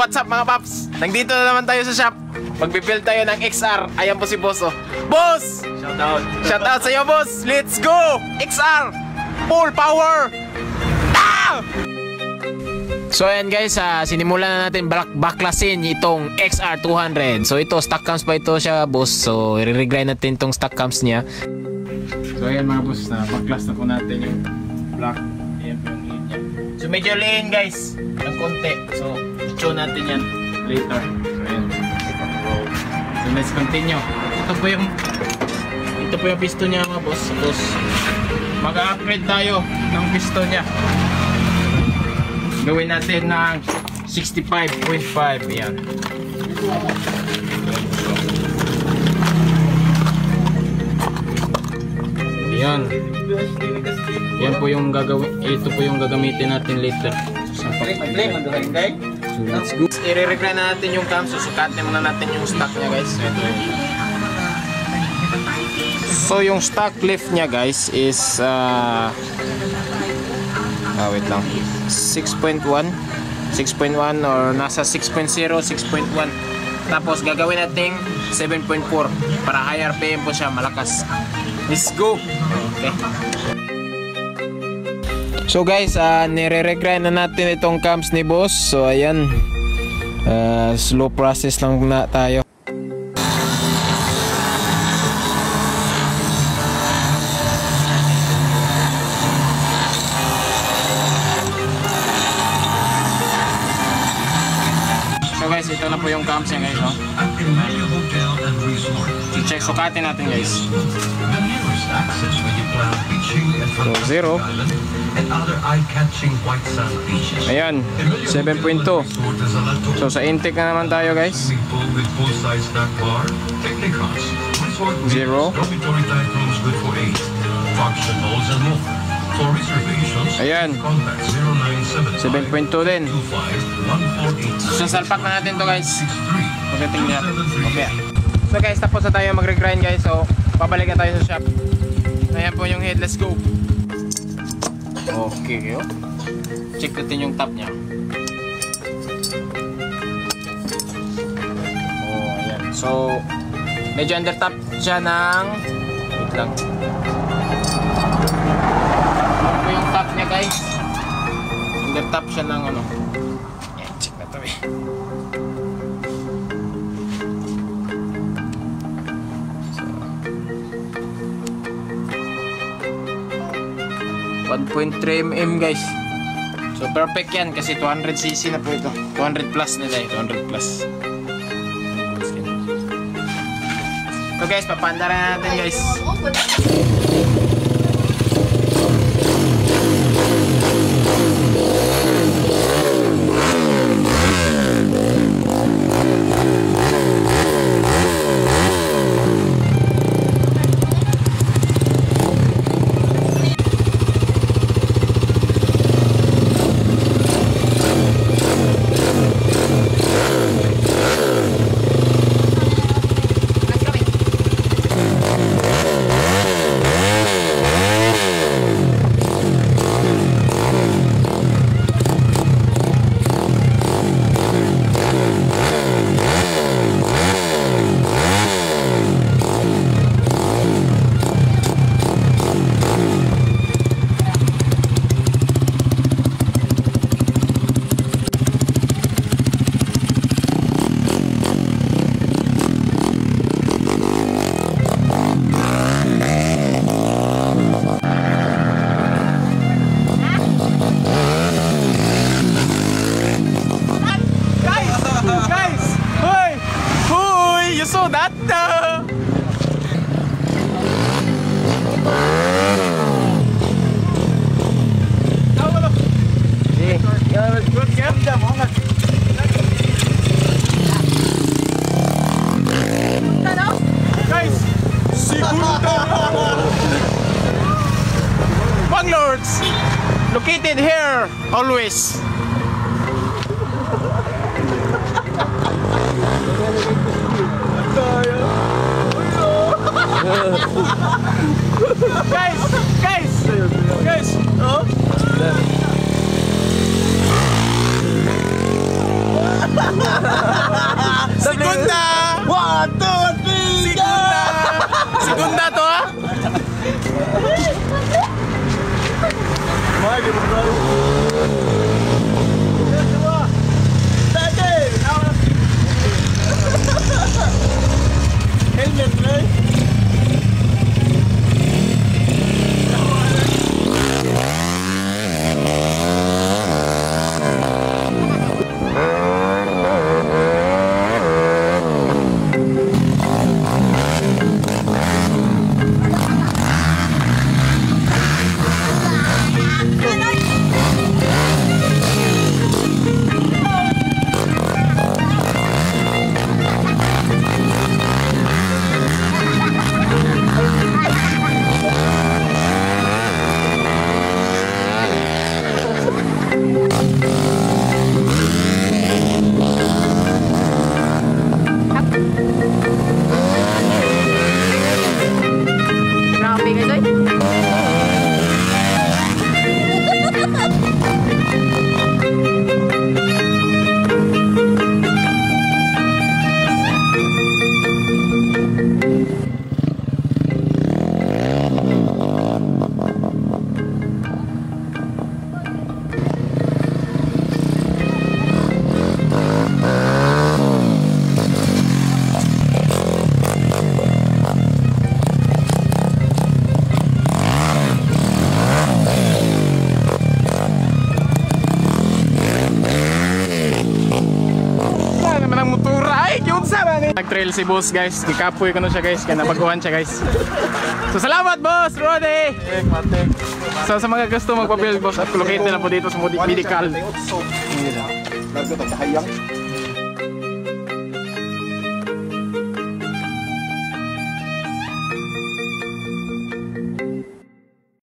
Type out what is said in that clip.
what's up mga paps? Nandito na naman tayo sa shop. Magbibuild tayo ng XR. Ayan po si Boss, oh. Boss! Shoutout. Shoutout sa'yo, Boss. Let's go! XR! Full power! Ah! So ayan guys, sinimulan na natin baklasin itong XR200. So ito, stock cams pa ito siya, Boss. So i-regrind natin itong stock cams niya. So ayan mga Boss, baklas na po natin yung black. Ayan po yung lean niya. So medyo lean guys, ng konti. So i-show natin yan later. So ayan. So let's continue. Ito po yung piston niya mga Boss. Tapos mag-upgrade tayo ng piston niya. Gawin natin ng 65.5. Yan. Yan. Yan po yung gagawin. Ito po yung gagamitin natin later. So let's go. I-re-regla na natin yung cam. Susukatin muna natin yung stock niya guys. So yung stock lift niya guys is wait lang, 6.1 or nasa 6.0, 6.1. Tapos gagawin natin 7.4 para higher RPM po siya, malakas. Let's go. Okay. So guys, nire-regrind na natin itong cams ni Boss. So ayan, slow process lang na tayo. Guys, ito na po yung cams niya guys, no? I-check, sukatin natin guys. So 0. Ayan, 7.2. So sa intake na naman tayo guys. 0. Ayan, 7.2 din. So salpak na natin to guys. Pagdating natin. Okay. So guys, tapos na tayo mag-regrind guys. So pabalik na tayo sa shop. Ayan po yung head, let's go. Okay, oh. Check natin yung top nya. Oh, ayan. So medyo under top siya ng, wait lang, yung top niya guys. Under top siya ng ano. Ayan, check na to eh. So 1.3 mm guys. So perfect yan kasi 200cc na po ito. 200 plus na tayo, 200 plus. So guys, papandara natin guys. Banglords located here always. guys, oh. Nag-trail si boss guys. Ikapoy ko na siya guys. Kaya nabaguhan siya guys. So salamat boss Rode. So sa mga gusto magpa-build boss, at located na po dito sa medical. Largo to, kahayang.